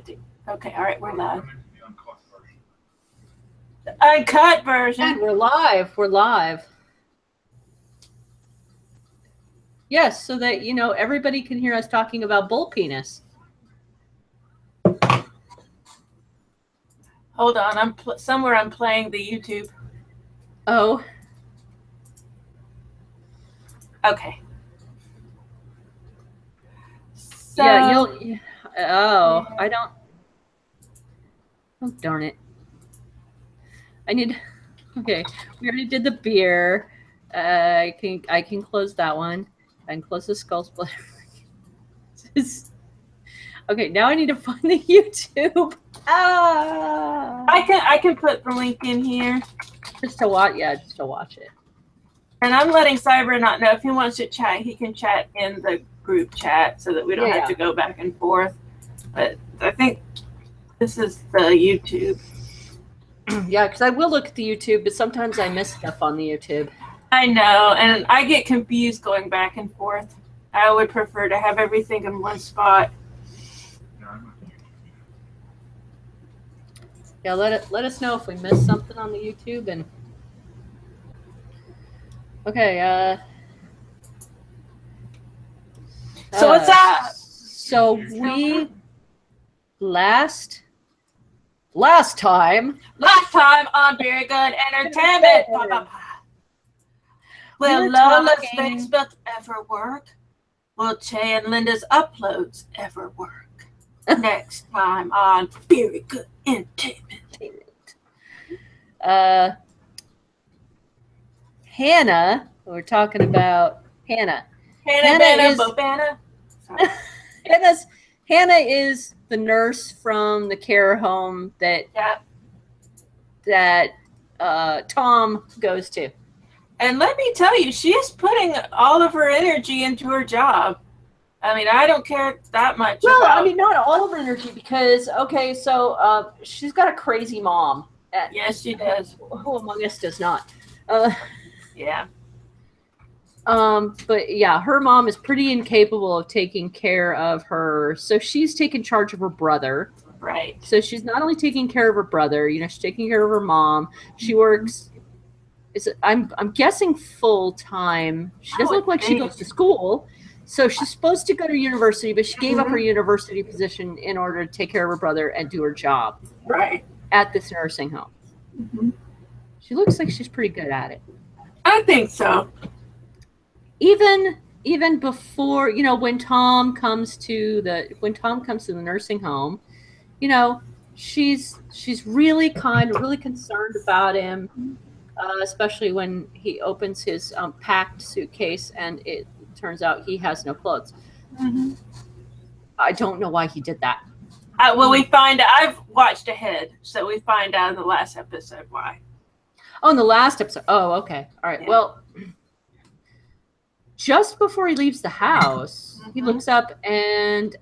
50. Okay, all right, we're live. The uncut version. And we're live. We're live. Yes, so that, you know, everybody can hear us talking about bull penis. Hold on, I'm playing the YouTube. Oh. Okay. So, yeah, you'll. Oh, I don't. Oh, darn it. I need. Okay, we already did the beer. I can close that one. I can close the skull splitter. Okay, now I need to find the YouTube. Ah! I can put the link in here. Just to watch, yeah, just to watch it. And I'm letting Cyber not know if he wants to chat. He can chat in the group chat so that we don't have to go back and forth. But I think this is the YouTube. Yeah, because I will look at the YouTube, but sometimes I miss stuff on the YouTube. I know, and I get confused going back and forth. I would prefer to have everything in one spot. Yeah, let us know if we missed something on the YouTube. And okay, so what's up? So we last time on Very Good Entertainment. Will Lola's Facebook ever work? Will Che and Linda's uploads ever work? Next time on Very Good Entertainment. Hannah, we're talking about Hannah. Hannah is the nurse from the care home that Tom goes to. And let me tell you, she is putting all of her energy into her job. I mean, I don't care that much. Well, I mean, not all of her energy because, okay, so she's got a crazy mom. Yes, she does. Who among us does not? Yeah. But yeah, her mom is pretty incapable of taking care of her. So she's taking charge of her brother. Right. So she's not only taking care of her brother, you know, she's taking care of her mom. She works, I'm guessing full time. She doesn't look like she goes to school. So she's supposed to go to university, but she gave up her university position in order to take care of her brother and do her job. Right. At this nursing home. Mm-hmm. She looks like she's pretty good at it. I think so. Even before, you know, when Tom comes to the nursing home, you know, she's really really concerned about him, especially when he opens his packed suitcase and it turns out he has no clothes. Mm-hmm. I don't know why he did that. Well, we find out. I've watched ahead, so we find out in the last episode why. Oh, in the last episode. Oh, okay. All right. Yeah. Well, just before he leaves the house, he looks up and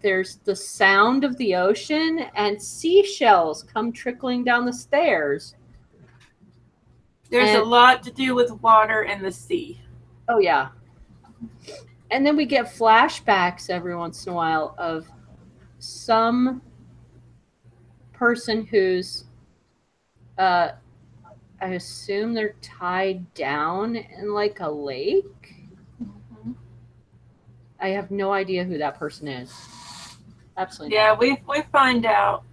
there's the sound of the ocean and seashells come trickling down the stairs. There's a lot to do with water and the sea. Oh, yeah. And then we get flashbacks every once in a while of some person who's, I assume they're tied down in like a lake. Mm-hmm. I have no idea who that person is. Absolutely. Yeah, we find out.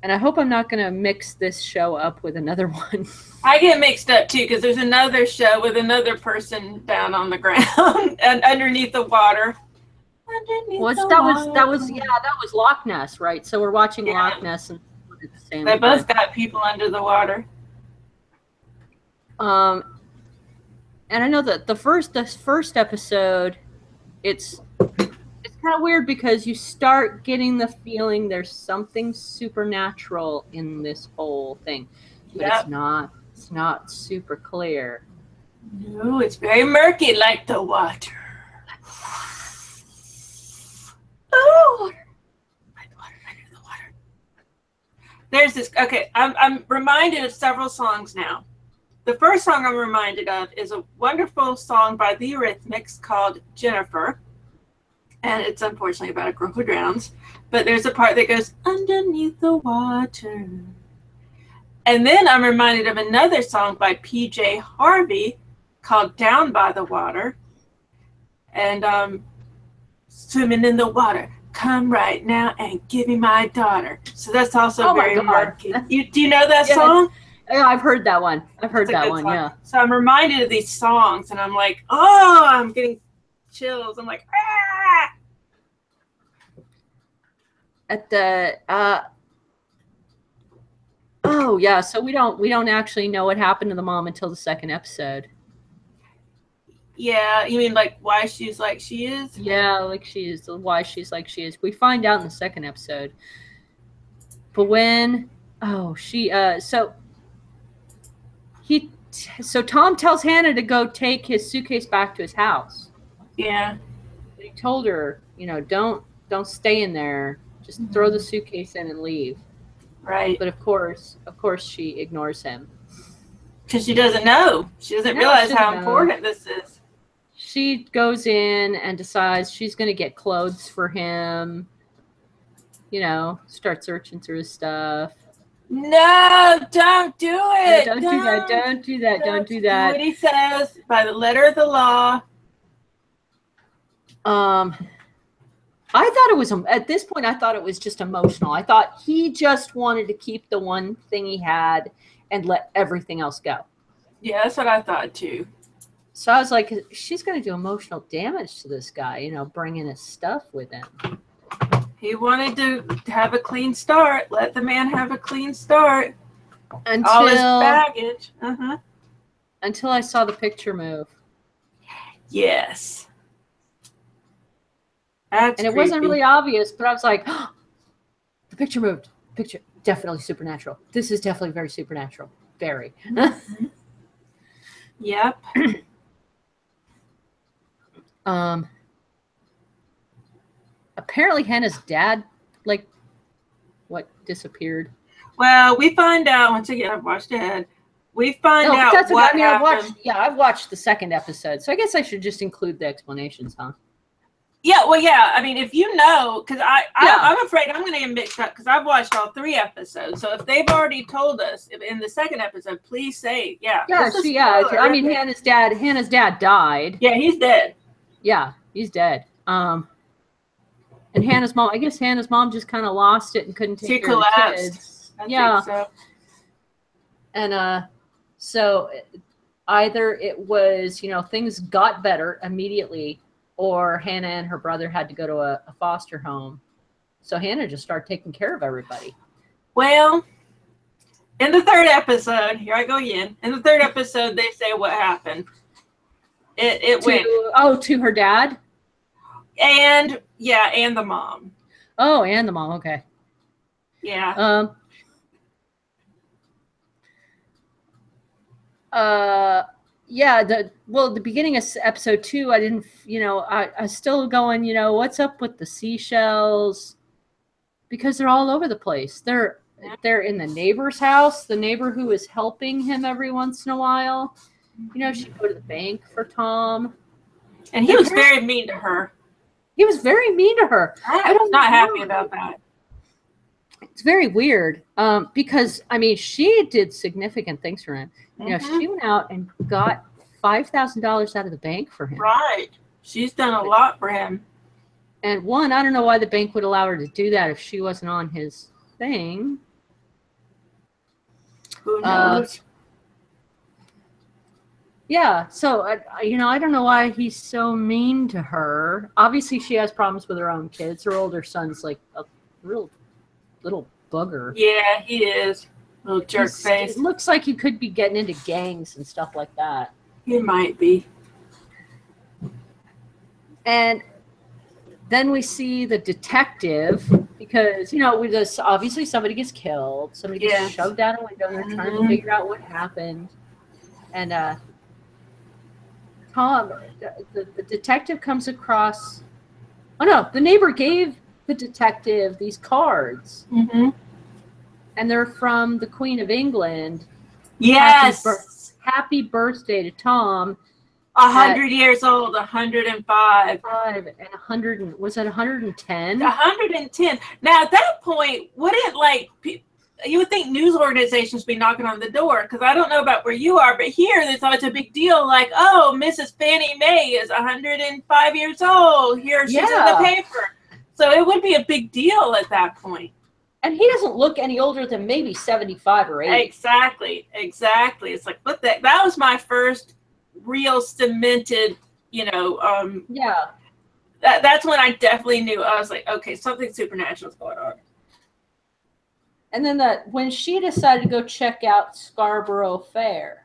And I hope I'm not going to mix this show up with another one. I get mixed up too because there's another show with another person down on the ground and underneath the water. That was Loch Ness, right? So we're watching Loch Ness and at the same they both got people under the water. And I know that the first episode, it's kind of weird because you start getting the feeling there's something supernatural in this whole thing, but it's not super clear. No, it's very murky like the water. Oh, under the water. There's this. Okay, I'm reminded of several songs now. The first song I'm reminded of is a wonderful song by the Eurythmics called Jennifer. And it's unfortunately about a girl who drowns. But there's a part that goes, underneath the water. And then I'm reminded of another song by PJ Harvey called Down by the Water. And swimming in the water. Come right now and give me my daughter. So that's also very murky. Do you know that song? Yeah, I've heard that one. I've heard that one, yeah. So I'm reminded of these songs, and I'm like, oh, I'm getting chills. I'm like, ah! At the oh yeah, so we don't actually know what happened to the mom until the second episode. Yeah, you mean like why she's like she is? Yeah, like she is. Why she's like she is. We find out in the second episode. But when so Tom tells Hannah to go take his suitcase back to his house. Yeah. But he told her, don't stay in there. Just throw the suitcase in and leave. Right. But of course she ignores him. Because she doesn't know. She doesn't realize how important this is. She goes in and decides she's going to get clothes for him. Start searching through his stuff. No, don't do it. No, don't do that. Don't do that. Don't do that. What he says by the letter of the law. I thought it was, at this point, I thought it was just emotional. I thought he just wanted to keep the one thing he had and let everything else go. Yeah, that's what I thought too. So I was like, she's going to do emotional damage to this guy, bringing his stuff with him. He wanted to have a clean start. Let the man have a clean start. Until, all his baggage. Until I saw the picture move. Yes. That's and it creepy. wasn't really obvious, but I was like, oh, the picture moved. Picture, definitely supernatural. This is definitely very supernatural. Very. Yep. Apparently Hannah's dad, disappeared. Well, we find out, once again, I've watched ahead. We find out what happened. I've watched the second episode, so I guess I should just include the explanations, huh? Yeah, well, yeah. I mean, if you know, because I'm afraid I'm going to get mixed up because I've watched all 3 episodes. So if they've already told us in the second episode, please say, yeah. I mean, Hannah's dad died. Yeah, he's dead. Yeah, he's dead. And Hannah's mom, I guess Hannah's mom just kind of lost it and couldn't take care of the kids. I think so. And so either it was, things got better immediately, or Hannah and her brother had to go to a foster home. So Hannah just started taking care of everybody. Well, in the 3rd episode, here I go again. In the 3rd episode, they say what happened. It went. Oh, to her dad? And the mom. Oh, and the mom. Okay. Yeah. The beginning of episode 2, I didn't, I still going, what's up with the seashells? Because they're all over the place. They're in the neighbor's house, the neighbor who is helping him every once in a while. She'd go to the bank for Tom. And he was very mean to her. He was very mean to her. I'm not happy about that. It's very weird because, I mean, she did significant things for him. She went out and got $5,000 out of the bank for him. Right. She's done a lot for him. And one, I don't know why the bank would allow her to do that if she wasn't on his thing. Who knows? Yeah, so, I don't know why he's so mean to her. Obviously, she has problems with her own kids. Her older son's like a real little booger. Yeah, he is. Little jerk face. It looks like he could be getting into gangs and stuff like that. He might be. And then we see the detective because, obviously somebody gets killed. Somebody gets shoved out a window and they're trying to figure out what happened. And Tom, the detective comes across... Oh, no, the neighbor gave the detective these cards. Mm-hmm. And they're from the Queen of England. Yes! Happy birthday to Tom. 100 years old, 105. 100, was it 110? 110. Now, at that point, wouldn't you would think news organizations be knocking on the door, because I don't know about where you are, but here it's always a big deal, like, oh, Mrs. Fannie Mae is 105 years old. Here she's in the paper. So it would be a big deal at that point. And he doesn't look any older than maybe 75 or 80. Exactly. It's like, what that was my first real cemented, that's when I definitely knew. I was like, okay, something supernatural is going on. And then when she decided to go check out Scarborough Fair,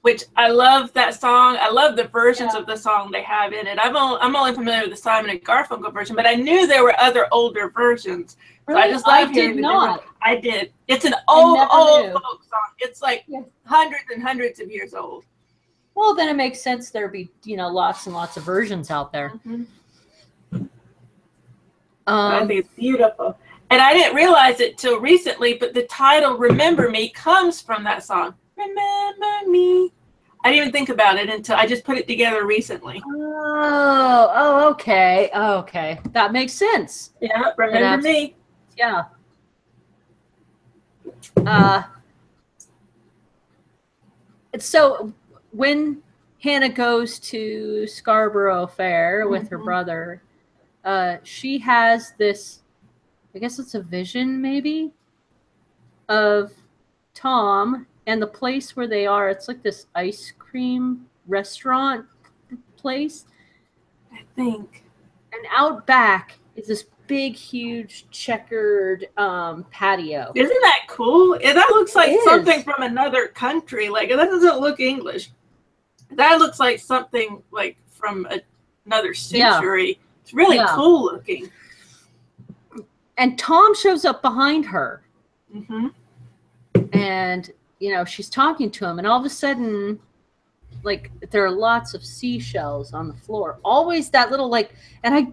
which I love that song. I love the versions of the song they have in it. I'm only familiar with the Simon and Garfunkel version, but I knew there were other older versions. Really? So I just love hearing the different. I did. It's an old folk song. It's like hundreds and hundreds of years old. Well, then it makes sense there'd be, lots and lots of versions out there. Mm-hmm. I think it's beautiful. And I didn't realize it till recently, but the title "Remember Me" comes from that song. Remember me. I didn't even think about it until I just put it together recently. Oh, okay. Okay. That makes sense. Yeah, remember me. Yeah. So when Hannah goes to Scarborough Fair with her brother, she has this, I guess it's a vision maybe, of Tom and the place where they are. It's like this ice cream restaurant place, I think. And out back is this big, huge checkered patio. Isn't that cool? That looks like something from another country. Like, that doesn't look English. That looks like something like from another century. Yeah. It's really cool looking. And Tom shows up behind her. Mm-hmm. And, she's talking to him. And all of a sudden, like, there are lots of seashells on the floor. Always that little, like, and I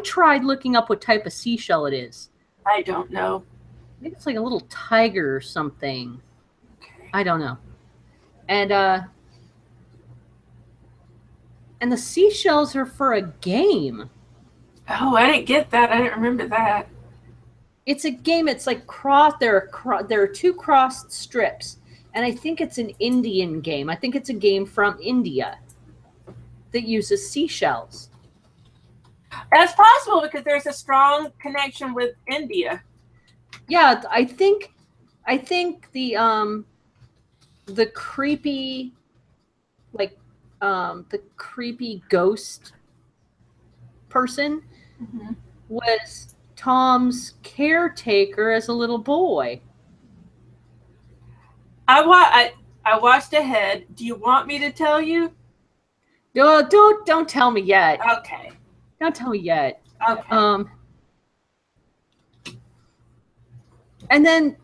tried looking up what type of seashell it is. I don't know. I think it's like a little tiger or something. Okay. I don't know. And the seashells are for a game. Oh, I didn't get that. I didn't remember that. It's a game. It's like there are two crossed strips. And I think it's an Indian game. I think it's a game from India that uses seashells. That's possible because there's a strong connection with India. Yeah, I think the creepy, like the creepy ghost person was Tom's caretaker as a little boy. I watched ahead. Do you want me to tell you? No, don't tell me yet. Okay. Don't tell me yet. Okay. And then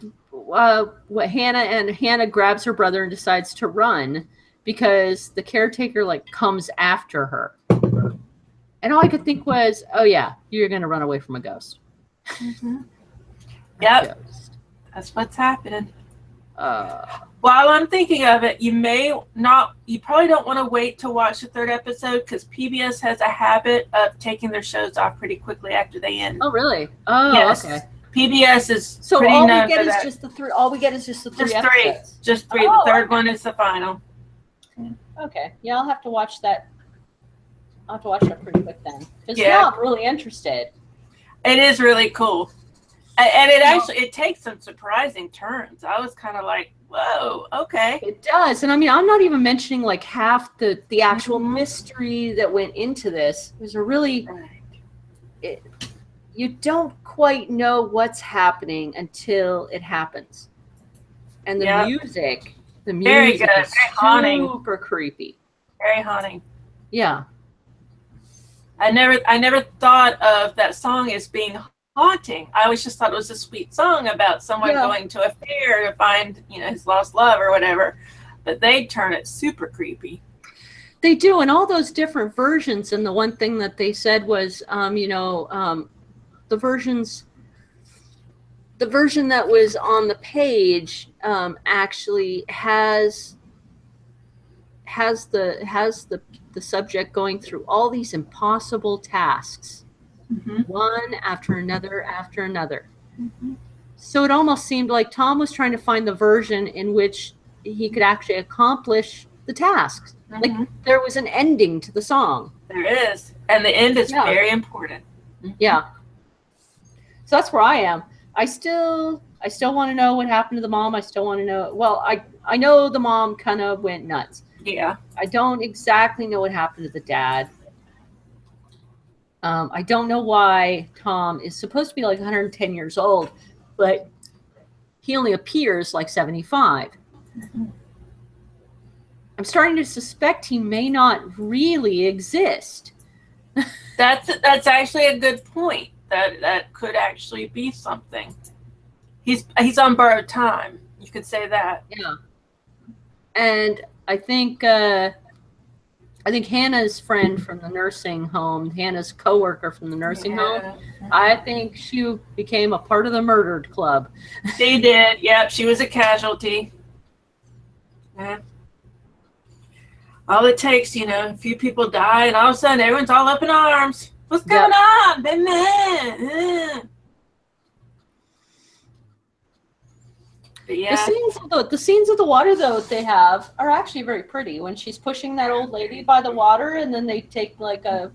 Hannah grabs her brother and decides to run because the caretaker comes after her. And all I could think was, oh yeah, you're gonna run away from a ghost. Mm-hmm. Yep. That's what's happening. While I'm thinking of it, you probably don't want to wait to watch the third episode because PBS has a habit of taking their shows off pretty quickly after they end. Oh, really? Oh, yes. Okay. PBS is so pretty all known we get for is that. just the three. All we get is just the three episodes. Just three. The third one is the final. Okay. Yeah, I'll have to watch that. I'll have to watch that pretty quick then. Because now I'm really interested. It is really cool. And it takes some surprising turns. I was kind of like, whoa, okay. It does. And I mean, I'm not even mentioning half the actual mystery that went into this. There's a really, you don't quite know what's happening until it happens. And the music very good. Is super creepy. Very haunting. Yeah. I never thought of that song as being haunting. I always just thought it was a sweet song about someone going to a fair to find, his lost love or whatever. But they turn it super creepy. They do, and all those different versions. And the one thing that they said was, the version that was on the page actually has has the subject going through all these impossible tasks, one after another after another. So it almost seemed like Tom was trying to find the version in which he could actually accomplish the tasks. Like there was an ending to the song. There is, and the end is Yeah. very important. Yeah. So that's where I am. I still want to know what happened to the mom. I still want to know. Well, I know the mom kind of went nuts. Yeah. I don't exactly know what happened to the dad. I don't know why Tom is supposed to be like 110 years old, but he only appears like 75. I'm starting to suspect he may not really exist. That's actually a good point. That could actually be something. He's on borrowed time. You could say that. Yeah. And I think Hannah's friend from the nursing home, Hannah's coworker from the nursing home, I think she became a part of the murdered club. She did. Yep, she was a casualty. Yeah. All it takes, a few people die, and all of a sudden everyone's all up in arms. What's going on? But yeah. The scenes of the water, though, they have are actually very pretty. When she's pushing that old lady by the water, and then they take like a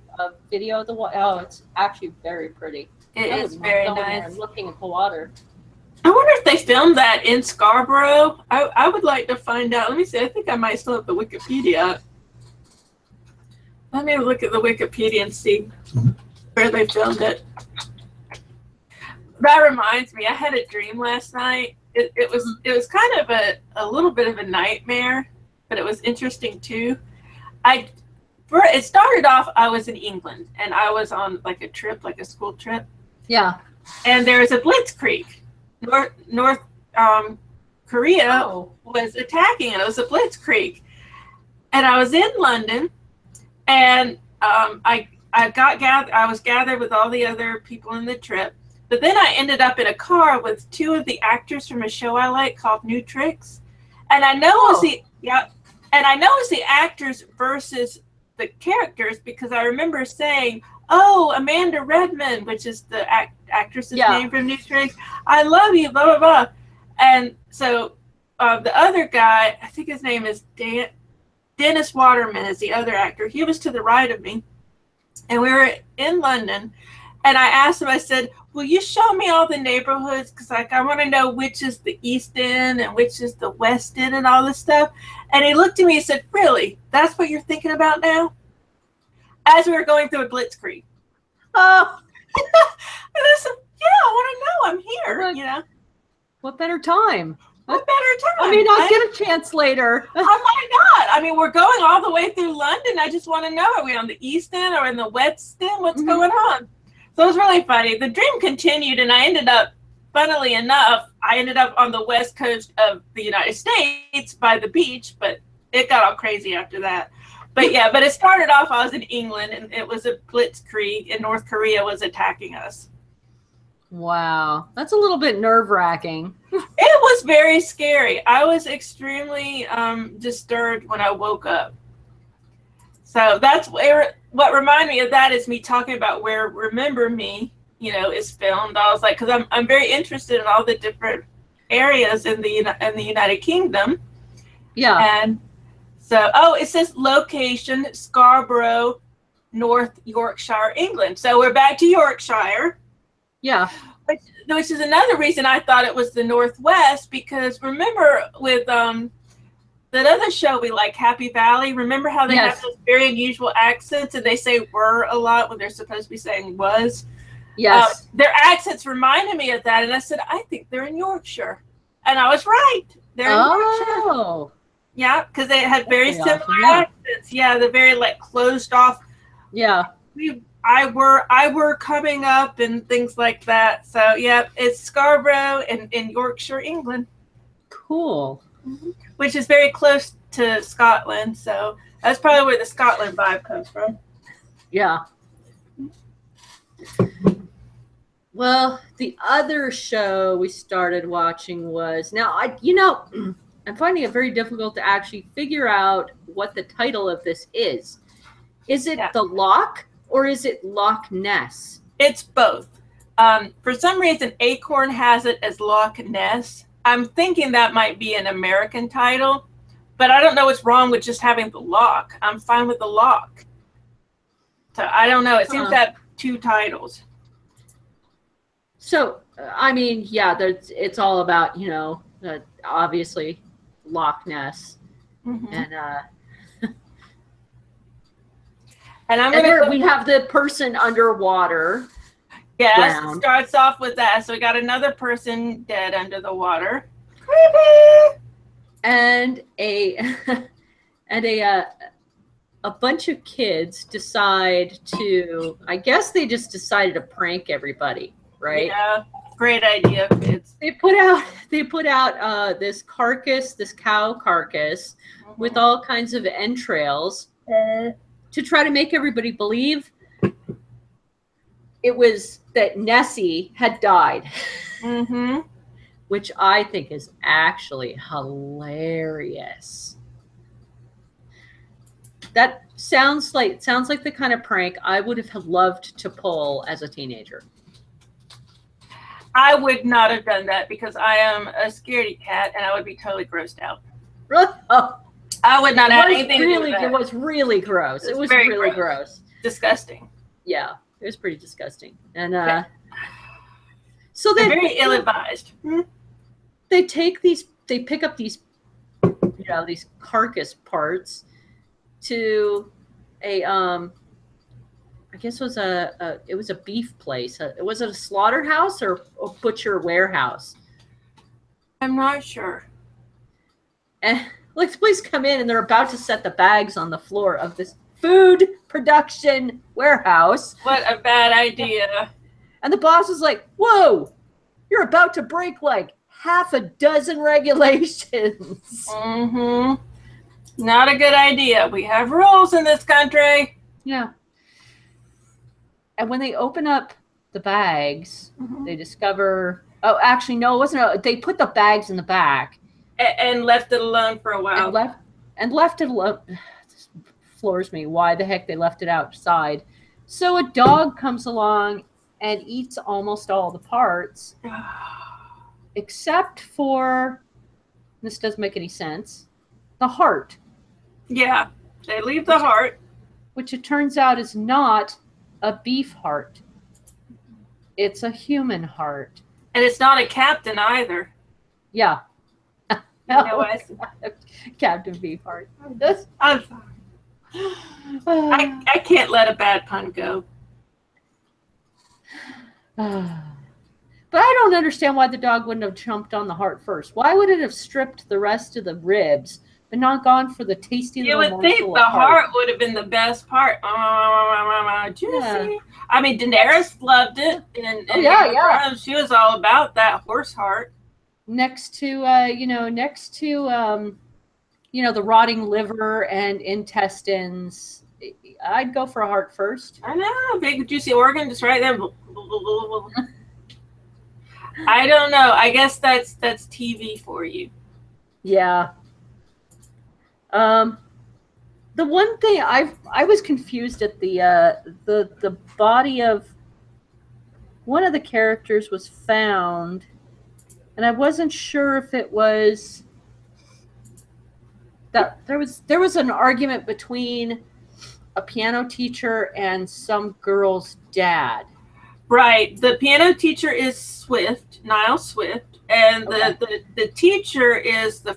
video of the water. Oh, it's actually very pretty. It is very nice. Looking at the water. I wonder if they filmed that in Scarborough. I would like to find out. Let me see. I think I might still have the Wikipedia. Let me look at the Wikipedia and see where they filmed it. That reminds me, I had a dream last night. It was kind of a little bit of a nightmare, but it was interesting too. It started off, I was in England, and I was on like a trip, like a school trip. Yeah. And there was a blitzkrieg. North Korea was attacking, and it was a blitzkrieg. And I was in London, and I was gathered with all the other people in the trip. But then I ended up in a car with two of the actors from a show I like called New Tricks, and I know it was the actors versus the characters, because I remember saying, "Oh, Amanda Redmond," which is the actress's name from New Tricks. "I love you," blah blah blah. And so the other guy, I think his name is Dennis Waterman, is the other actor. He was to the right of me, and we were in London. And I asked him, I said, "Will you show me all the neighborhoods? Because I want to know which is the East End and which is the West End and all this stuff." And he looked at me and said, "Really? That's what you're thinking about now?" As we were going through a blitzkrieg. Oh. And I said, "Yeah, I want to know. I'm here." What better time? What better time? I mean, I'll get a chance later. I might not. I mean, we're going all the way through London. I just want to know, are we on the East End or in the West End? What's going on? So it was really funny. The dream continued, and I ended up, funnily enough, on the west coast of the United States by the beach, but it got all crazy after that. But yeah, but it started off, I was in England, and it was a blitzkrieg, and North Korea was attacking us. Wow. That's a little bit nerve-wracking. It was very scary. I was extremely disturbed when I woke up. So that's what reminded me of that is me talking about where Remember Me, is filmed. I was like, because I'm very interested in all the different areas in the United Kingdom. Yeah. And so, it says location Scarborough, North Yorkshire, England. So we're back to Yorkshire. Yeah. Which is another reason I thought it was the Northwest, because remember with that other show we like, Happy Valley, remember how they have those very unusual accents, and they say "were" a lot when they're supposed to be saying "was"? Yes. Their accents reminded me of that, and I said, I think they're in Yorkshire. And I was right. They're in Yorkshire. Yeah, because they had very similar accents. Yeah, they're very closed off. Yeah. I were coming up and things like that. So yeah, it's Scarborough in Yorkshire, England. Cool. Which is very close to Scotland. So that's probably where the Scotland vibe comes from. Yeah. Well, the other show we started watching was I'm finding it very difficult to actually figure out what the title of this is. Is it The Loch or is it Loch Ness? It's both. For some reason, Acorn has it as Loch Ness. I'm thinking that might be an American title, but I don't know what's wrong with just having the loch. I'm fine with the loch. So I don't know. It seems to have two titles. So, I mean, yeah, it's all about, you know, obviously Loch Ness. Mm-hmm. And we have the person underwater. Yes, it starts off with that. So we got another person dead under the water. Creepy. And a bunch of kids decide to, I guess they just decided to prank everybody, right? Yeah, great idea, kids. They put out this carcass, this cow carcass, with all kinds of entrails to try to make everybody believe it was that Nessie had died. Mm-hmm. Which I think is actually hilarious. That sounds like the kind of prank I would have loved to pull as a teenager. I would not have done that because I am a scaredy cat and I would be totally grossed out. Really? Oh. I would not have anything to do with that. It was really gross. It was really gross. Disgusting. Yeah, it was pretty disgusting. And so they're very ill-advised. They pick up these, you know, these carcass parts to a I guess it was a beef place. Was it a slaughterhouse or a butcher warehouse? I'm not sure. And like the police come in and they're about to set the bags on the floor of this food production warehouse. What a bad idea. And the boss is like, "Whoa, you're about to break like half a dozen regulations." Mm-hmm. Not a good idea. We have rules in this country. Yeah. And when they open up the bags, they discover, oh, actually, no, it wasn't. They put the bags in the back. And left it alone for a while. And left it alone. This floors me. Why the heck they left it outside? So a dog comes along and eats almost all the parts. Except for, this doesn't make any sense, the heart. Yeah, they leave the heart. Which it turns out is not a beef heart. It's a human heart. And it's not a captain either. Yeah. No, Captain Beefheart. I'm sorry. I can't let a bad pun go. But I don't understand why the dog wouldn't have jumped on the heart first. Why would it have stripped the rest of the ribs, but not gone for the tasty little morsel of heart? You would think the heart would have been the best part. Juicy. Yeah. I mean, Daenerys loved it. And yeah. She was all about that horse heart. Next to, the rotting liver and intestines, I'd go for a heart first. I know, big juicy organ just right there. I don't know. I guess that's TV for you. Yeah. The one thing I was confused at the body of one of the characters was found, and I wasn't sure if it was that there was an argument between a piano teacher and some girl's dad. Right. The piano teacher is Swift, Niall Swift, and the teacher is the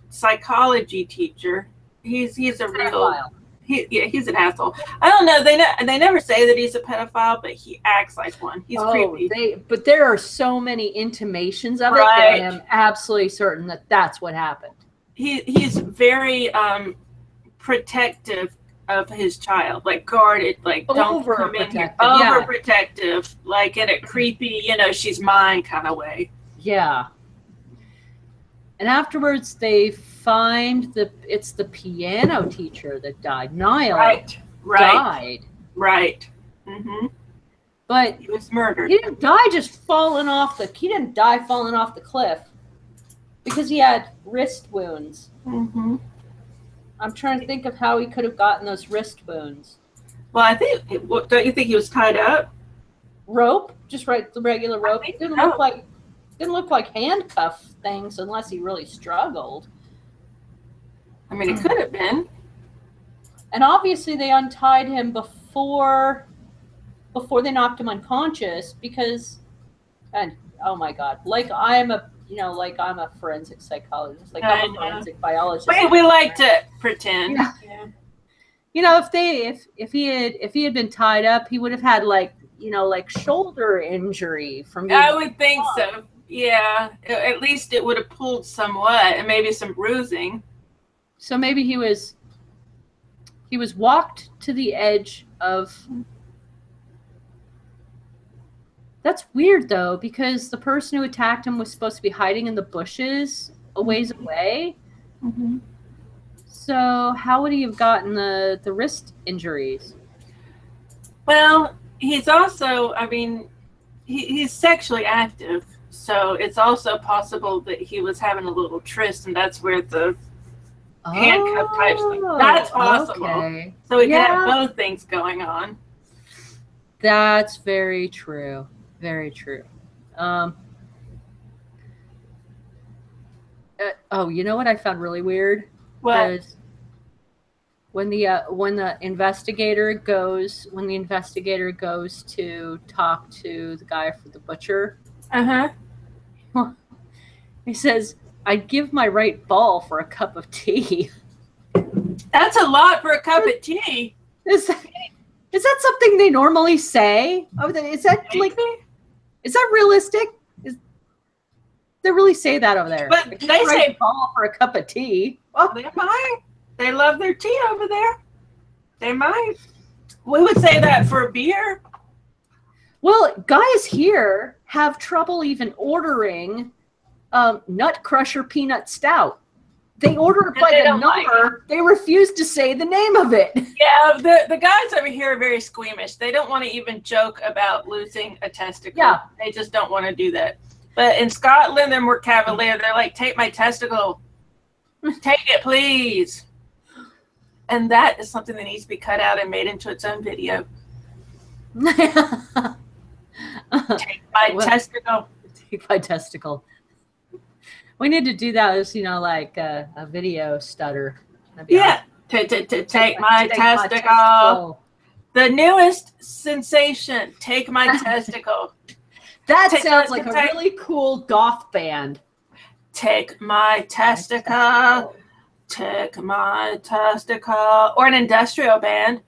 psychology teacher. He's a real he's an asshole. I don't know. They never say that he's a pedophile, but he acts like one. He's creepy. But there are so many intimations of it that I am absolutely certain that that's what happened. He's very protective of his child, like guarded, like don't come in here. Overprotective, like in a creepy, she's mine kind of way. Yeah. And afterwards they find it's the piano teacher that died. Niall died. Right. Mm-hmm. But he was murdered. He didn't die falling off the cliff. because he had wrist wounds. Mm-hmm. I'm trying to think of how he could have gotten those wrist wounds. Well, I think, don't you think he was tied up? Rope, just right, the regular rope. think Didn't so. look like handcuff things unless he really struggled. I mean, it could have been. And obviously, they untied him before they knocked him unconscious because, and oh my god, like I'm a forensic psychologist, like I'm a forensic biologist. We like to pretend. Yeah. You know, if he had been tied up, he would have had like shoulder injury from being. I would think so. Yeah, at least it would have pulled somewhat, and maybe some bruising. So maybe he was walked to the edge of. That's weird though, because the person who attacked him was supposed to be hiding in the bushes a ways away. Mm-hmm. So how would he have gotten the wrist injuries? Well, he's also, I mean, he's sexually active, so it's also possible that he was having a little tryst, and that's where the handcuff type thing. That's possible. Okay. So we can have both things going on. That's very true. Very true. You know what I found really weird? What? When the investigator goes to talk to the guy for the butcher. He says, "I'd give my right ball for a cup of tea." That's a lot for a cup of tea. Is that something they normally say? Is that realistic? They really say that over there? But they say ball for a cup of tea. Well, they might. They love their tea over there. They might. We would say that for a beer. Well, guys here have trouble even ordering Nut Crusher Peanut Stout. They order it by the number. Like they refuse to say the name of it. Yeah, the guys over here are very squeamish. They don't want to even joke about losing a testicle. Yeah. They just don't want to do that. But in Scotland, they're more cavalier. They're like, take my testicle. Take it, please. And that is something that needs to be cut out and made into its own video. Take my testicle. Take my testicle. We need to do that as, like a video stutter. Yeah. Take my testicle. The newest sensation. Take my testicle. That sounds like a really cool goth band. Take my testicle. Take my testicle. Or an industrial band.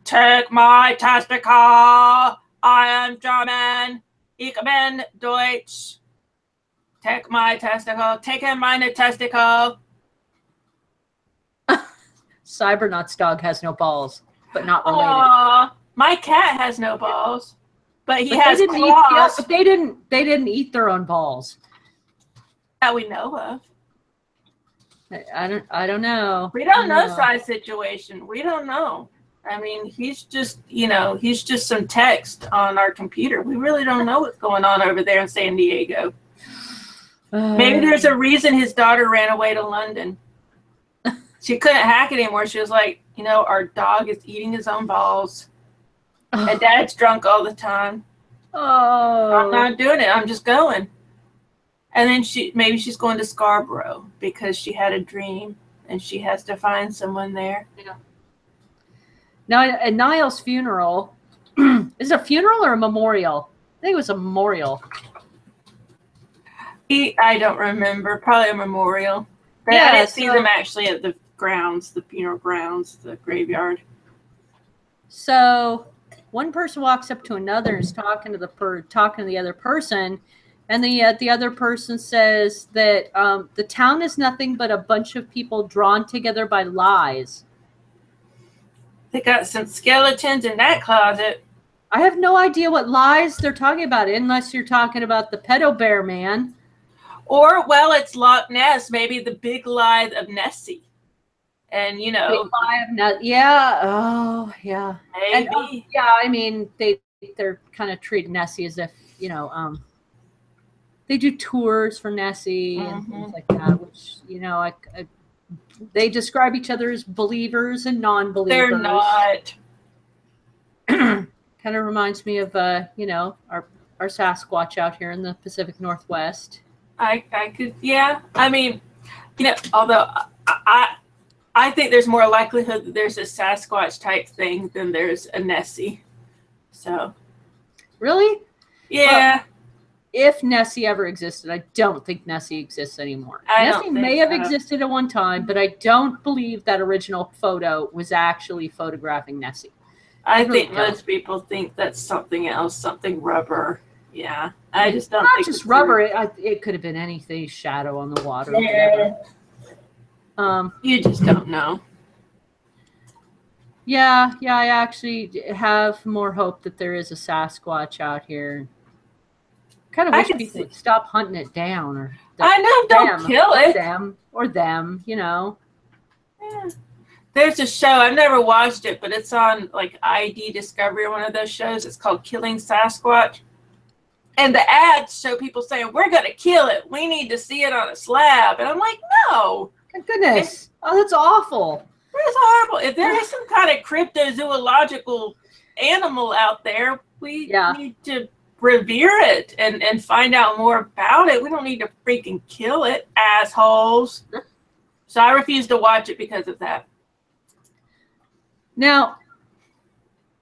Take my testicle. I am German. Ich bin Deutsch. Take my testicle. Take meine testicle. Cybernaut's dog has no balls, but not related. My cat has no balls, but he has claws. But they didn't eat their own balls. That we know of. I don't know. We don't know Cy's situation. We don't know. I mean, he's just some text on our computer. We really don't know what's going on over there in San Diego. Maybe there's a reason his daughter ran away to London. She couldn't hack it anymore. She was like, our dog is eating his own balls. And Dad's drunk all the time. Oh. I'm not doing it. I'm just going. And then maybe she's going to Scarborough because she had a dream and she has to find someone there. Yeah. Now, at Niall's funeral, is it a funeral or a memorial? I think it was a memorial. I don't remember. Probably a memorial. But I didn't see them actually at the grounds, the funeral grounds, the graveyard. So one person walks up to another and is talking to the other person, and the other person says that the town is nothing but a bunch of people drawn together by lies. They got some skeletons in that closet. I have no idea what lies they're talking about, unless you're talking about the pedo bear man. Or, well, it's Loch Ness, maybe the big lie of Nessie. And, Big lie of Nessie. Yeah. Oh, yeah. Maybe. And, yeah, I mean, they're kind of treating Nessie as if, they they do tours for Nessie and things like that, which, you know, they describe each other as believers and non-believers. They're not. Kind of reminds me of, you know, our Sasquatch out here in the Pacific Northwest. I could, yeah. I mean, you know, although I think there's more likelihood that there's a Sasquatch type thing than there's a Nessie. So. Really? Yeah. Well, if Nessie ever existed, I don't think Nessie exists anymore. Nessie may have existed at one time, but I don't believe that original photo was actually photographing Nessie. I think most people think that's something else, something rubber. Yeah, I just don't Not think just rubber. It could have been anything, shadow on the water. Yeah. You just don't know. Yeah, I actually have more hope that there is a Sasquatch out here. Kind of wish people would stop hunting it down, or I know, don't kill it. Them, you know. Yeah. There's a show, I've never watched it, but it's on like ID Discovery or one of those shows. It's called Killing Sasquatch. And the ads show people saying, we're going to kill it. We need to see it on a slab. And I'm like, no. Good goodness. Oh, that's awful. That's horrible. If there is some kind of cryptozoological animal out there, we need to revere it and find out more about it. We don't need to freaking kill it, assholes. So I refuse to watch it because of that. Now,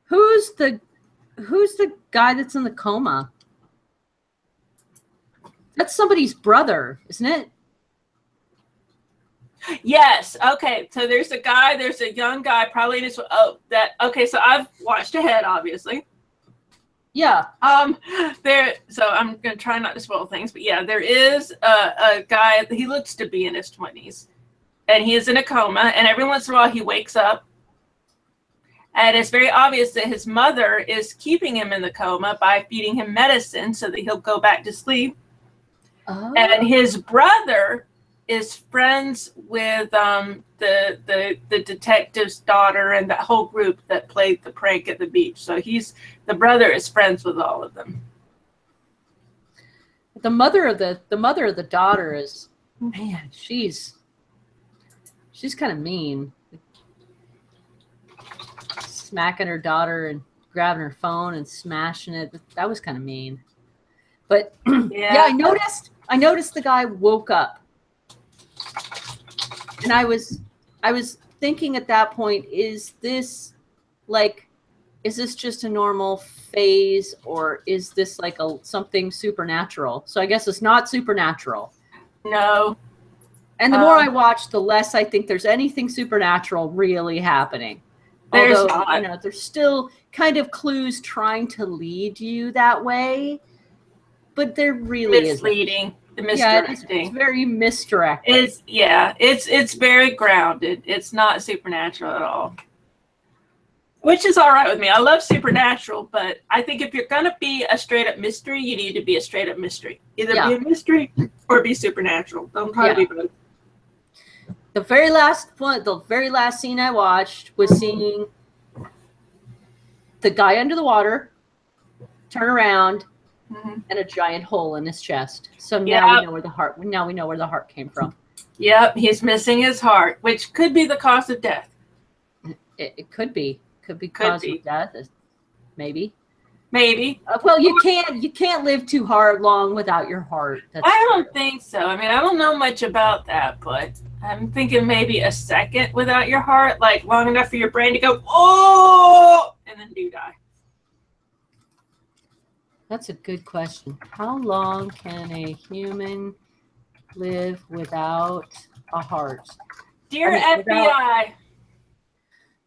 who's the guy that's in the coma? That's somebody's brother, isn't it? Yes. Okay. So there's a young guy, probably in his, okay. So I've watched ahead, obviously. Yeah. So I'm going to try not to spoil things, but yeah, there is a guy, he looks to be in his 20s, and he is in a coma, and every once in a while he wakes up, and it's very obvious that his mother is keeping him in the coma by feeding him medicine so that he'll go back to sleep. Oh. And his brother is friends with the detective's daughter and that whole group that played the prank at the beach. So the brother is friends with all of them. The mother of the daughter is, man, she's kind of mean. Smacking her daughter and grabbing her phone and smashing it. That was kind of mean. But yeah, I noticed the guy woke up. And I was thinking at that point, is this just a normal phase, or is this like something supernatural? So I guess it's not supernatural. No. And the more I watch, the less I think there's anything supernatural really happening. Although, you know, there's still kind of clues trying to lead you that way, but they're really misleading. Misdirecting. Yeah, it's very misdirecting. It's very grounded. It's not supernatural at all, which is all right with me. I love supernatural, but I think if you're gonna be a straight up mystery, you need to be a straight up mystery. Either be a mystery or be supernatural. Don't try to be both. The very last scene I watched was seeing the guy under the water turn around. Mm-hmm. And a giant hole in his chest. So now we know where the heart. Now we know where the heart came from. Yep, he's missing his heart, which could be the cause of death. It could be. Could be cause of death. Maybe. Well, you can't live too long without your heart. I don't think so. I mean, I don't know much about that, but I'm thinking maybe a second without your heart, like long enough for your brain to go, oh, and then you die. That's a good question. How long can a human live without a heart? Dear FBI.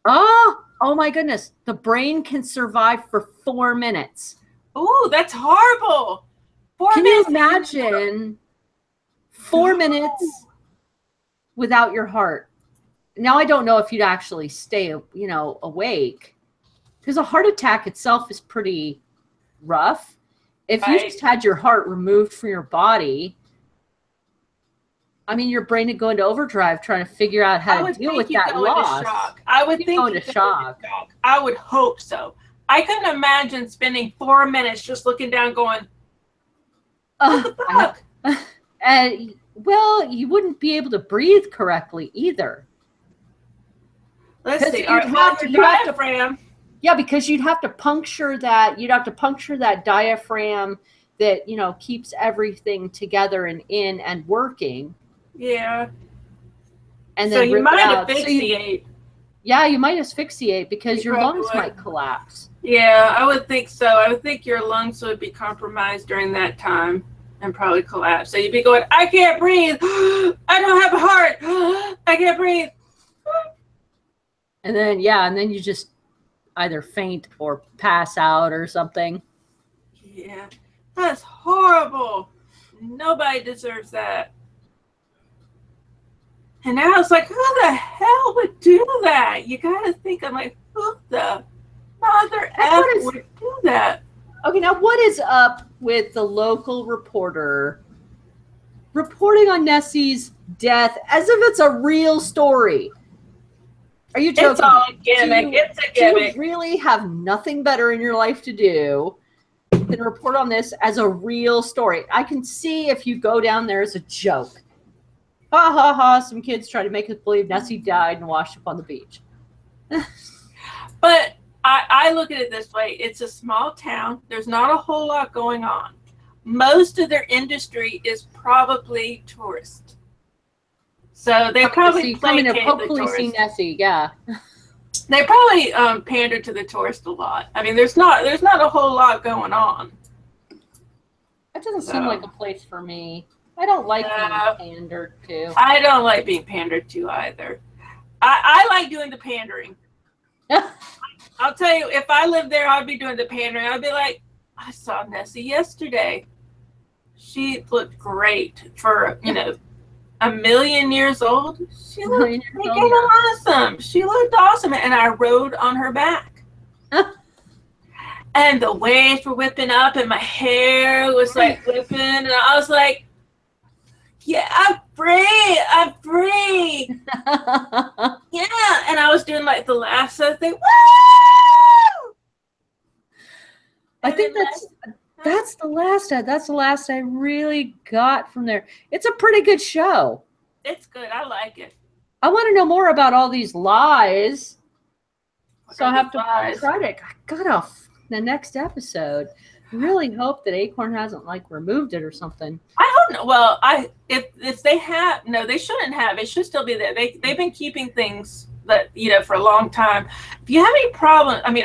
Oh my goodness. The brain can survive for 4 minutes. Ooh, that's horrible. 4 minutes. Can you imagine 4 minutes without your heart? Now, I don't know if you'd actually stay, awake, because a heart attack itself is pretty rough. If you just had your heart removed from your body, I mean, your brain would go into overdrive trying to figure out how to deal with that loss. I would think go into shock. I would hope so. I couldn't imagine spending 4 minutes just looking down going, And well, you wouldn't be able to breathe correctly either. Let's see. All right, well, your diaphragm. Yeah, because you'd have to puncture that. You'd have to puncture that diaphragm that, you know, keeps everything together and in and working. Yeah. And so then you rip might it out. asphyxiate. Yeah, you might asphyxiate because You your lungs probably might collapse. Yeah, I would think so. I would think your lungs would be compromised during that time and probably collapse. So you'd be going, I can't breathe. I don't have a heart. I can't breathe. And then, yeah, and then you just either faint or pass out or something. Yeah, that's horrible. Nobody deserves that. And now it's like, who the hell would do that? You got to think, I'm like, who the mother F would do that? Okay, now what is up with the local reporter reporting on Nessie's death as if it's a real story? Are you joking? It's all a gimmick. It's a gimmick. Do you really have nothing better in your life to do than report on this as a real story? I can see if you go down there as a joke. Ha ha ha, some kids try to make us believe Nessie died and washed up on the beach. But I look at it this way. It's a small town. There's not a whole lot going on. Most of their industry is probably tourist. So they probably coming to hopefully see Nessie, yeah. They probably pander to the tourist a lot. I mean, there's not a whole lot going on. That doesn't seem like a place for me. I don't like being pandered to. I don't like being pandered to either. I like doing the pandering. I'll tell you, if I lived there, I'd be doing the pandering. I'd be like, I saw Nessie yesterday. She looked great for, you know, 1,000,000 years old. She looked freaking awesome. She looked awesome. And I rode on her back. And the waves were whipping up and my hair was like whipping. And I was like, yeah, I'm free. I'm free. Yeah. And I was doing like the lasso thing. Woo! I think that's the last I really got from there. It's a pretty good show. It's good. I like it. I want to know more about all these lies. So I have to try to cut off the next episode. Really hope that Acorn hasn't like removed it or something. I hope not. Well, if they have, no, they shouldn't have. It should still be there. They've been keeping things that, you know, for a long time. If you have any problem, I mean,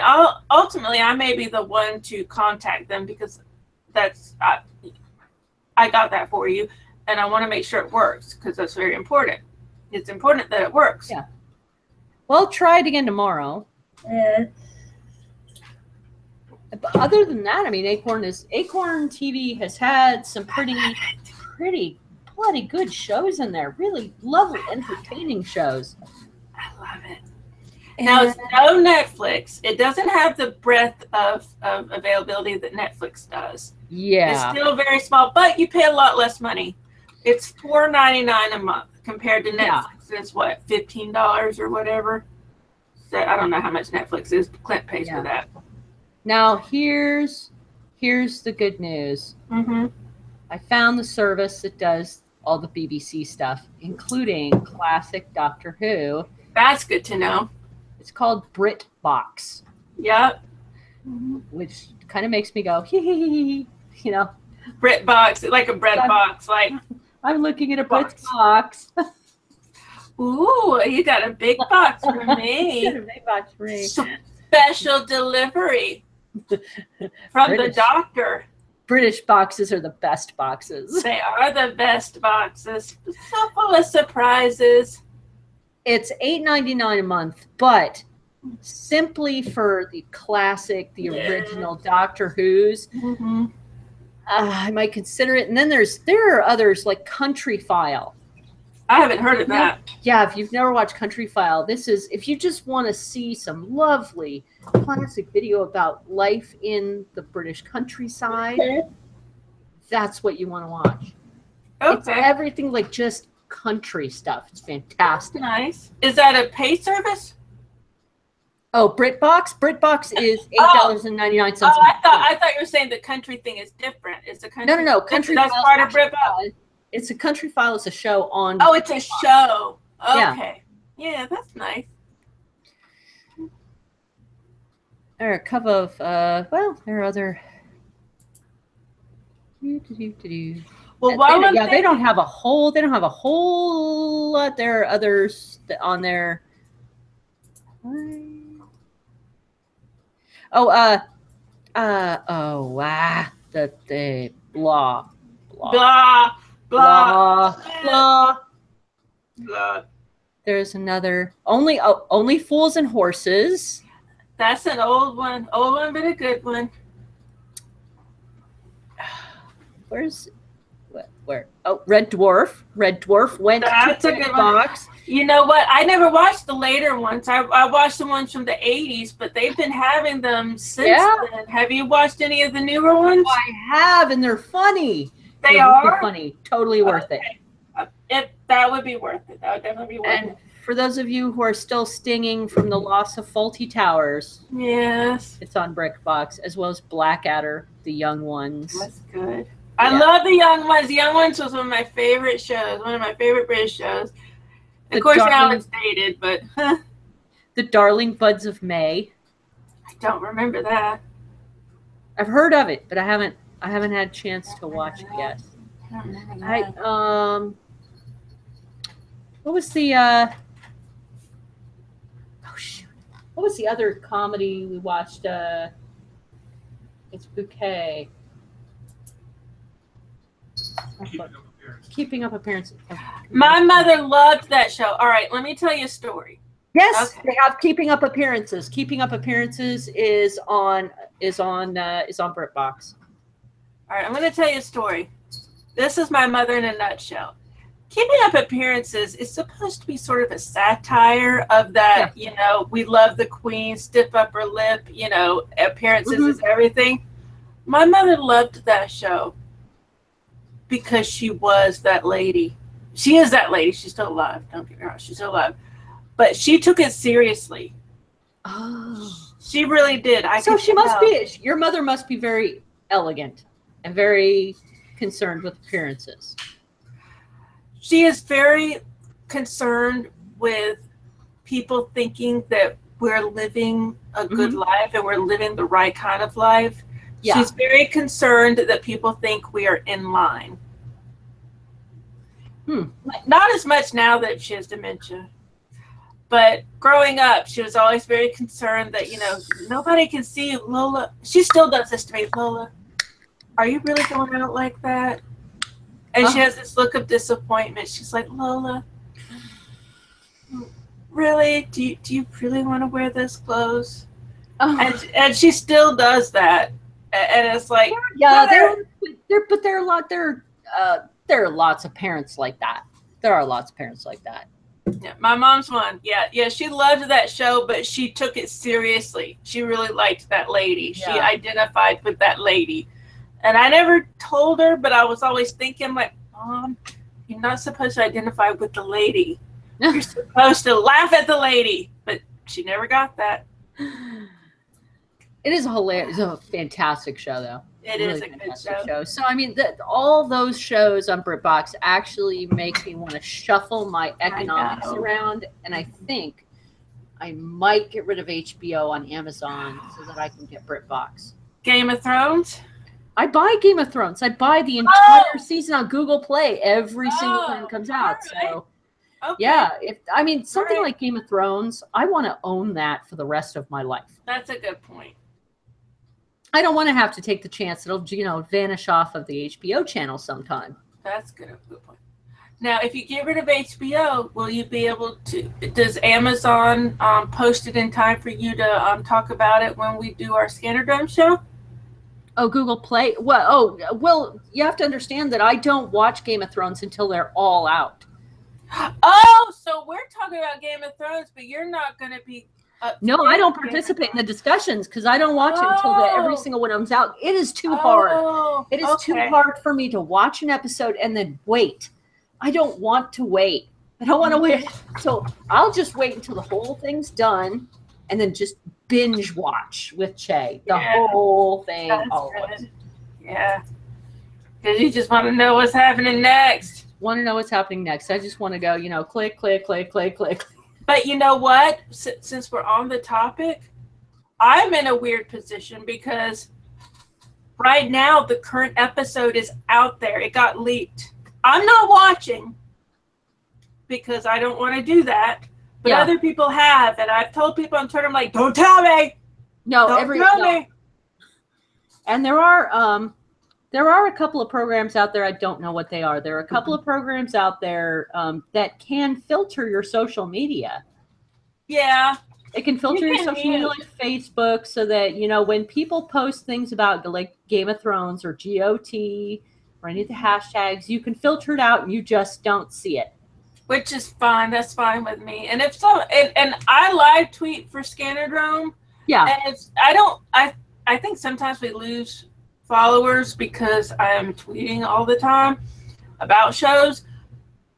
ultimately I may be the one to contact them because that's I got that for you, and I want to make sure it works because that's very important. It's important that it works. Yeah. Well, try it again tomorrow. But other than that, I mean, Acorn TV has had some pretty bloody good shows in there. Really lovely, entertaining shows. I love it. Now it's no Netflix. It doesn't have the breadth of availability that Netflix does. Yeah. It's still very small, but you pay a lot less money. It's $4.99 a month compared to Netflix. It's what, $15 or whatever. So I don't know how much Netflix is. Clint pays for that. Now here's the good news. Mm-hmm. I found the service that does all the BBC stuff, including classic Doctor Who. That's good to know. It's called BritBox. Yep. Which kind of makes me go, hee hee hee hee, you know. BritBox, like a bread box, like. I'm looking at a BritBox. Ooh, you got a big box for me. You got a big box for me. Special delivery from the doctor. British boxes are the best boxes. They are the best boxes. So full of surprises. It's $8.99 a month, but simply for the classic, the original Doctor Who's, I might consider it. And then there are others like Country File. I haven't heard of that. Yeah, if you've never watched Country File, this is if you just want to see some lovely classic video about life in the British countryside. That's what you want to watch. Okay. It's everything like just country stuff. It's fantastic. Nice. Is that a pay service? Oh, BritBox. BritBox is Oh, $8.99 a I month. thought you were saying the country thing is different. It's a country. No. Country That's Files. part of Britpop. It's a Country File. Is a show on. Oh, it's a show. Yeah. Okay. Yeah, that's nice. There are a couple of well, there are other. Well, while I'm they don't have a whole. They don't have a whole lot. There are others on there. Oh, the blah blah blah blah. blah. There's another only Fools and Horses. That's an old one, but a good one. Where? Oh, Red Dwarf. Red Dwarf went That's to a good box. One. You know what? I never watched the later ones. I watched the ones from the 80s, but they've been having them since then. Have you watched any of the newer ones? I have, and they're funny. They're really funny. Totally worth it. That would be worth it. That would definitely be worth it. For those of you who are still stinging from the loss of Faulty Towers, yes, it's on BrickBox, as well as Blackadder, the young ones. That's good. I love the young ones. The young ones was one of my favorite shows, one of my favorite British shows. Of course, now it's dated, but The Darling Buds of May. I don't remember that. I've heard of it, but I haven't had a chance to watch it yet. I don't remember that. What was the what was the other comedy we watched? It's Bouquet. Keeping Up Appearances. My mother loved that show. All right, let me tell you a story. Yes, okay. They have Keeping Up Appearances. Keeping Up Appearances is on BritBox. All right, I'm going to tell you a story. This is my mother in a nutshell. Keeping Up Appearances is supposed to be sort of a satire of that, we love the queen, stiff upper lip, appearances is everything. My mother loved that show because she was that lady. She is that lady. She's still alive. Don't get me wrong. She's still alive. But she took it seriously. Oh. She really did. Your mother must be very elegant and very concerned with appearances. She is very concerned with people thinking that we're living a good life and we're living the right kind of life. Yeah. She's very concerned that people think we are in line. Not as much now that she has dementia. But growing up, she was always very concerned that, nobody can see Lola. She still does this to me. Lola, are you really going out like that? And she has this look of disappointment. She's like, Lola, really? Do you really want to wear this clothes? And she still does that. And it's like, there are lots of parents like that. There are lots of parents like that. Yeah, my mom's one. Yeah, she loved that show, but she took it seriously. She really liked that lady. Yeah. She identified with that lady. And I never told her, but I was always thinking, like, Mom, you're not supposed to identify with the lady. You're supposed to laugh at the lady. But she never got that. It is hilarious. It's a fantastic show, though. It is a good show. So, I mean, all those shows on BritBox actually make me want to shuffle my economics around. And I think I might get rid of HBO on Amazon so that I can get BritBox. Game of Thrones? I buy Game of Thrones. I buy the entire season on Google Play every single time it comes out. Right. So, yeah, something like Game of Thrones, I want to own that for the rest of my life. That's a good point. I don't want to have to take the chance it'll, vanish off of the HBO channel sometime. That's good. Good point. Now, if you get rid of HBO, will you be able to? Does Amazon post it in time for you to talk about it when we do our Scannerdome show? Oh, Google Play. Well, you have to understand that I don't watch Game of Thrones until they're all out. Oh, so we're talking about Game of Thrones, but you're not going to be. No, I don't participate in the discussions because I don't watch it until every single one comes out. It is too hard. It is too hard for me to watch an episode and then wait. I don't want to wait. I don't want to wait. So I'll just wait until the whole thing's done and then just binge watch with Che the Yeah. whole thing. That's All at once. good. Yeah. Because you just want to know what's happening next. Want to know what's happening next. I just want to go, click, click, click, click, click. But you know what? Since we're on the topic, I'm in a weird position because right now the current episode is out there. It got leaked. I'm not watching because I don't want to do that. But Yeah. other people have, and I've told people on Twitter, I'm like, don't tell me. No, Don't tell me. And there are a couple of programs out there. I don't know what they are. There are a couple of programs out there that can filter your social media. Yeah. It can filter your social media like Facebook, so that when people post things about like Game of Thrones or GOT or any of the hashtags, you can filter it out and you just don't see it. Which is fine. That's fine with me. And if so, and I live tweet for Scannerdrome. Yeah. And I think sometimes we lose followers because I am tweeting all the time about shows.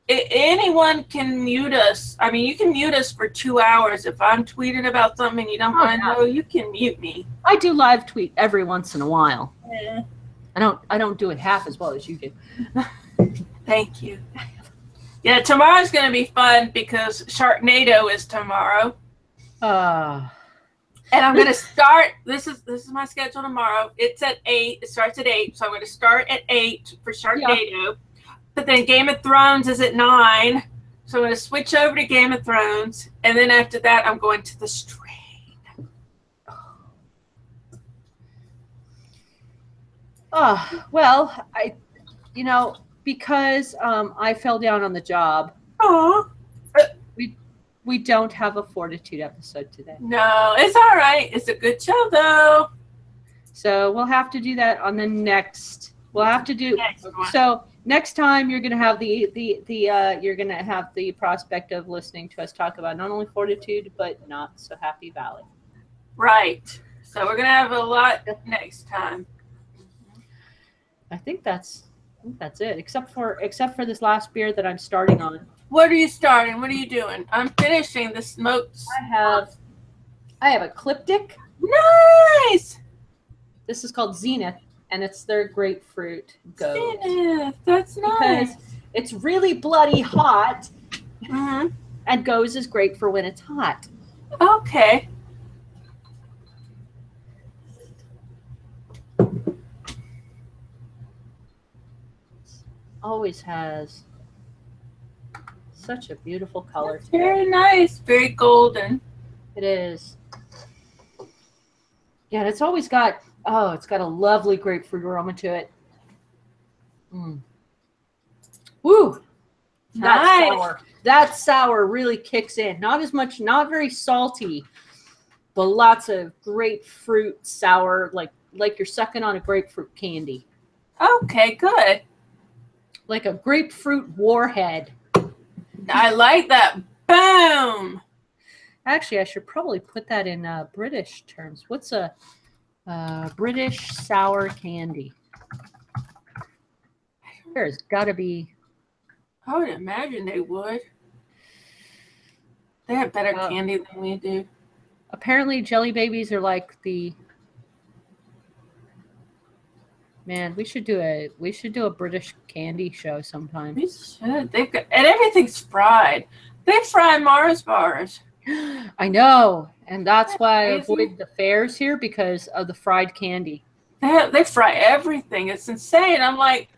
Anyone can mute us. I mean, you can mute us for 2 hours. If I'm tweeting about something you don't want to know, you can mute me. I do live tweet every once in a while. Yeah. I don't do it half as well as you do. Thank you. Yeah, tomorrow's going to be fun because Sharknado is tomorrow. And I'm going to start, this is my schedule tomorrow. It's at 8. It starts at 8. So I'm going to start at 8 for Sharknado. Yeah. But then Game of Thrones is at 9. So I'm going to switch over to Game of Thrones. And then after that, I'm going to the Strain. Oh, well, because I fell down on the job. Aww. We don't have a Fortitude episode today. No, it's all right. It's a good show, though. So we'll have to do that on the next. We'll have to do. So next time you're going to have you're going to have the prospect of listening to us talk about not only Fortitude but Not So Happy Valley. Right. So we're going to have a lot next time. I think that's it. Except for this last beer that I'm starting on. What are you starting? What are you doing? I'm finishing the smoked. I have a Ecliptic. Nice. This is called Zenith, and it's their grapefruit goat. Zenith, that's nice. Because it's really bloody hot, mm-hmm. and goes is great for when it's hot. Okay. Always has such a beautiful color. It's very nice, very golden. It is. Yeah, and it's always got it's got a lovely grapefruit aroma to it. Woo! Nice. That sour really kicks in. Not as much, not very salty, but lots of grapefruit sour, like you're sucking on a grapefruit candy. Okay, good. Like a grapefruit warhead. I like that. Boom. Actually, I should probably put that in British terms. What's a British sour candy? There's got to be. I would imagine they would. They have better candy than we do. Apparently, Jelly Babies are like the. Man, we should do a British candy show sometime. We should. They've got, and everything's fried. They fry Mars bars. I know, and that's why I avoid the fairs here because of the fried candy. They fry everything. It's insane. I'm like,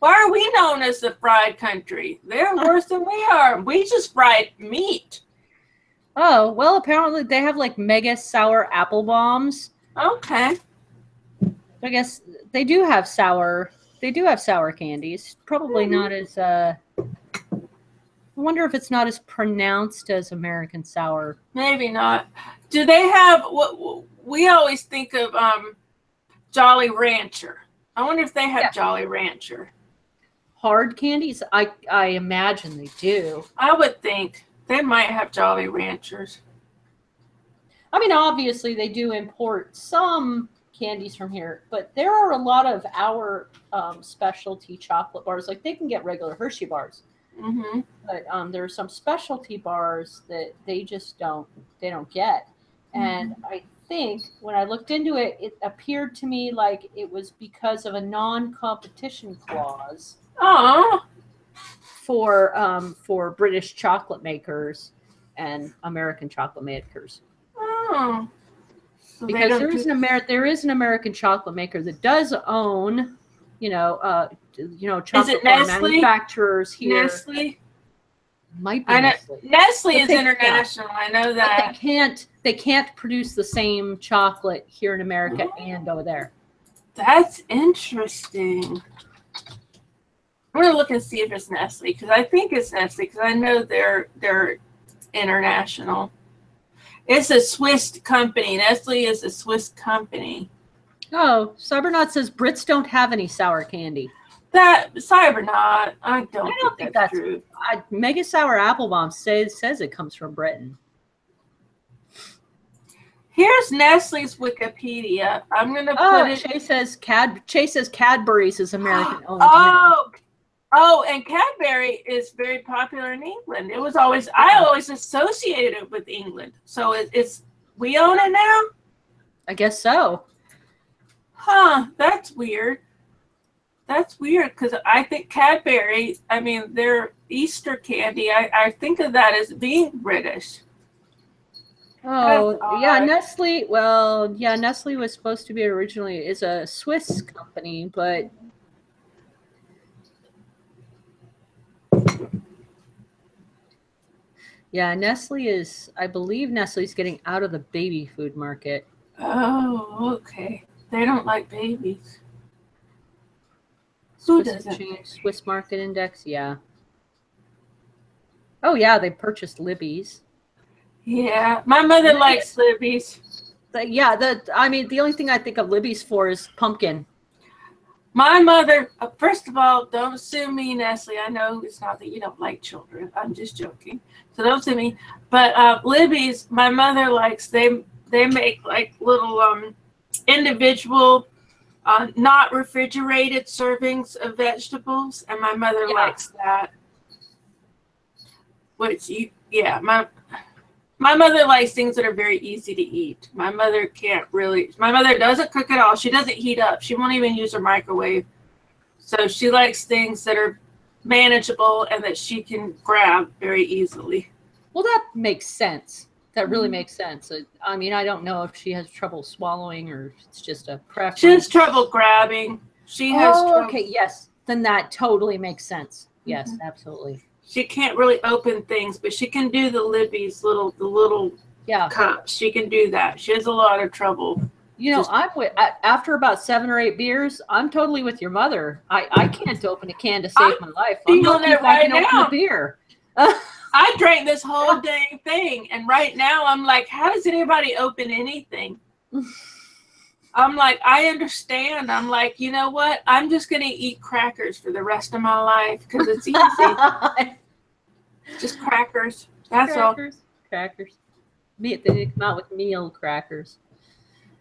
why are we known as the fried country? They're worse than we are. We just fried meat. Oh, well, apparently they have like mega sour apple bombs. Okay. I guess they do have sour candies. Probably not as I wonder if it's not as pronounced as American sour. Maybe not. Do they have what we always think of Jolly Rancher? I wonder if they have Jolly Rancher. Hard candies? I imagine they do. I would think they might have Jolly Ranchers. I mean, obviously they do import some candies from here, but there are a lot of our specialty chocolate bars. Like they can get regular Hershey bars, mm-hmm. but there are some specialty bars that they just don't get. And I think when I looked into it, it appeared to me like it was because of a non-competition clause Oh, for British chocolate makers and American chocolate makers. oh. So Because there is an American chocolate maker that does own, chocolate bar manufacturers here. Nestle? Might be I know Nestle. Nestle is international. Yeah. I know that. But they can't produce the same chocolate here in America and over there. That's interesting. I'm gonna look and see if it's Nestle, because I think it's Nestle, because I know they're international. It's a Swiss company. Nestle is a Swiss company. Oh, Cybernaut says Brits don't have any sour candy. That Cybernaut, I don't think that's true. Mega Sour Apple Bomb says it comes from Britain. Here's Nestle's Wikipedia. I'm gonna put it. Chase says Cadbury's is American owned. Oh, and Cadbury is very popular in England. It was always I always associated it with England. So it's we own it now? I guess so. Huh, that's weird. That's weird, because I think Cadbury, I mean, their Easter candy, I think of that as being British. Oh, yeah, Nestle. Well, yeah, Nestle was supposed to be originally is a Swiss company, but yeah, I believe Nestle's getting out of the baby food market. Oh, okay. They don't like babies. Swiss Market Index, yeah. Oh, yeah, they purchased Libby's. Yeah, my mother likes Libby's. The only thing I think of Libby's for is pumpkin. My mother, first of all, don't sue me, Nestle. I know it's not that you don't like children. I'm just joking. So don't sue me. But Libby's, my mother likes, they make like little individual, not refrigerated servings of vegetables. And my mother likes that. My mother likes things that are very easy to eat. My mother doesn't cook at all. She doesn't heat up. She won't even use her microwave. So she likes things that are manageable and that she can grab very easily. Well, that makes sense. That really makes sense. I mean, I don't know if she has trouble swallowing or it's just a preference. She has trouble grabbing. She has trouble. Okay, yes. Then that totally makes sense. Yes, absolutely. She can't really open things, but she can do the Libby's little cups. She can do that. She has a lot of trouble. After about 7 or 8 beers, I'm totally with your mother. I can't open a can to save my life. I'm feeling it right now. Open a beer. I drank this whole dang thing, and right now I'm like, how does anybody open anything? I'm like, I understand. I'm like, you know what? I'm just going to eat crackers for the rest of my life because it's easy. Just crackers. That's all. Crackers. They come out with meal crackers.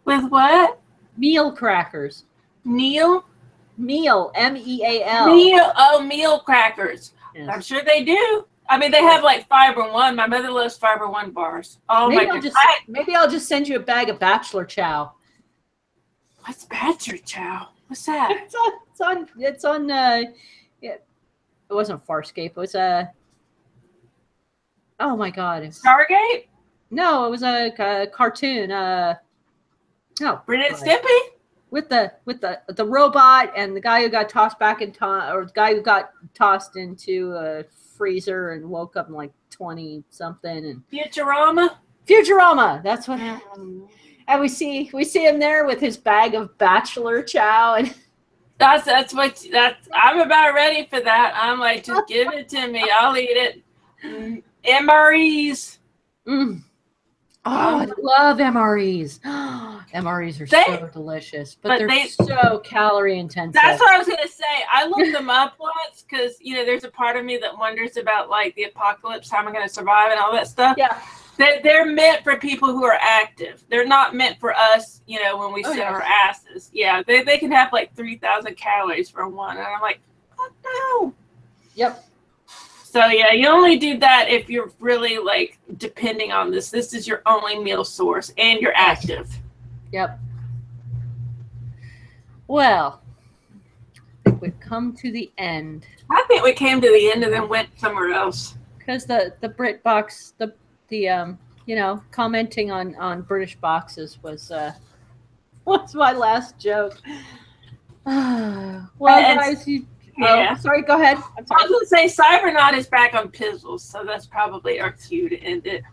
With what? Meal crackers. Meal? Meal. MEAL. Meal. Oh, meal crackers. Yes. I'm sure they do. I mean, they have like Fiber One. My mother loves Fiber One bars. Oh, my God. Maybe I'll just send you a bag of Bachelor Chow. What's Bachelor Chow? What's that? It's on it wasn't Farscape. It was oh my God. Stargate? No, it was a cartoon. No. Ren and Stimpy? With the robot and the guy who got tossed back in time, or the guy who got tossed into a freezer and woke up in like 20 something and Futurama. That's what and we see him there with his bag of Bachelor Chow, and I'm about ready for that. I'm like, just give it to me. I'll eat it. MREs. Oh, I love MREs. MREs are so delicious, but they're so calorie intensive. That's what I was gonna say. I looked them up once because there's a part of me that wonders about like the apocalypse, how am I gonna survive, and all that stuff. Yeah. They're meant for people who are active. They're not meant for us, when we sit on our asses. Yeah, they can have like 3,000 calories for one. And I'm like, fuck no. Yep. So yeah, you only do that if you're really like depending on this. This is your only meal source and you're active. Yep. Well, I think we've come to the end. I think we came to the end and then went somewhere else. Because the BritBox, the you know, commenting on British boxes was my last joke. Well, guys, yeah. Sorry, go ahead. I'm sorry. I was going to say Cybernaut is back on Pizzles, so that's probably our cue to end it.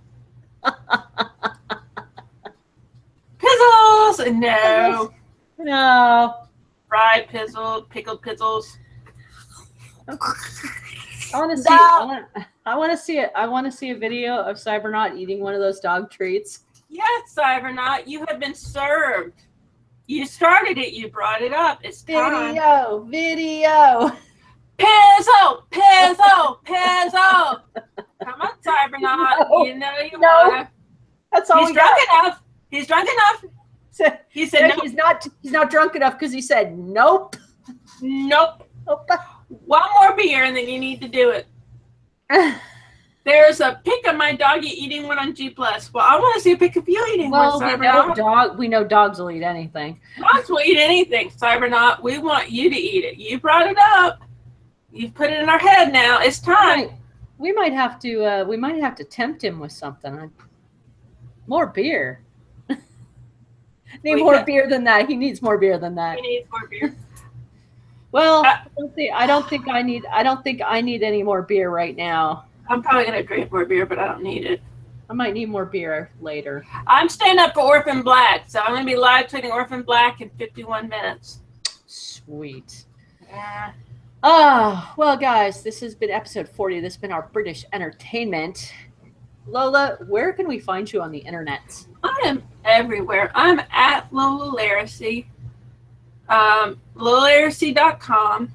Pizzles! No. No. Fried pizzle, pickled pizzles. I want to see. No. I want to see it. I want to see a video of Cybernaut eating one of those dog treats. Yes, Cybernaut, you have been served. You started it. You brought it up. It's time. Video. Pizzo. Come on, Cybernaut. No. You know you want to. That's all. He's drunk enough. He's drunk enough. He said nope. He's not drunk enough because he said nope. Nope. One more beer and then you need to do it. There's a pic of my doggy eating one on G+. Well, I want to see a pic of you eating one, Cybernaut. We know dogs will eat anything. Dogs will eat anything, Cybernaut. We want you to eat it. You brought it up. You've put it in our head now. It's time. We might have to tempt him with something. More beer. Need more beer than that. He needs more beer than that. He needs more beer. Well, I don't think I need any more beer right now. I'm probably gonna drink more beer, but I don't need it. I might need more beer later. I'm staying up for Orphan Black, so I'm gonna be live tweeting Orphan Black in 51 minutes. Sweet. Yeah. Well, guys, this has been episode 40. This has been our British entertainment. Lola, where can we find you on the internet? I am everywhere. I'm at Lola Laracy. LolaLaracy.com.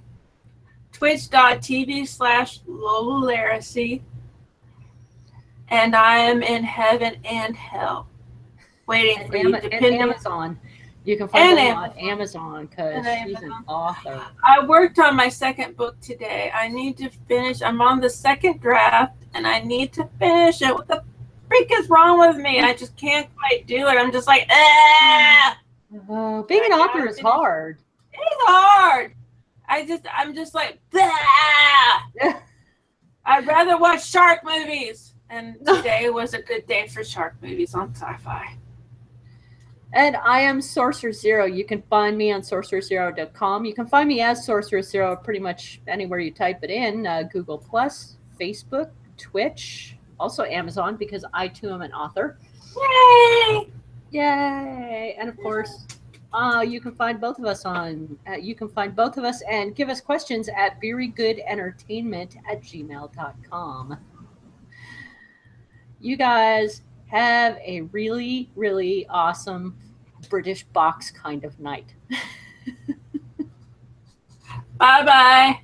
Twitch.tv/Lola Laracy. And I am in heaven and hell. Waiting for you. And Amazon. You can find me on Amazon because she's an author. I worked on my second book today. I need to finish. I'm on the second draft, and I need to finish it. What the freak is wrong with me? I just can't quite do it. I'm just like, being an author is hard. It's hard. I'm just like, I'd rather watch shark movies. And today was a good day for shark movies on Sci-Fi. And I am Sorcerer Zero. You can find me on sorcererzero.com. You can find me as Sorcerer Zero pretty much anywhere you type it in. Google Plus, Facebook, Twitch, also Amazon because I too am an author. Yay! Yay! And of course, you can find both of us and give us questions at beerygoodentertainment@gmail.com. You guys have a really, really awesome British box kind of night. Bye-bye. Bye.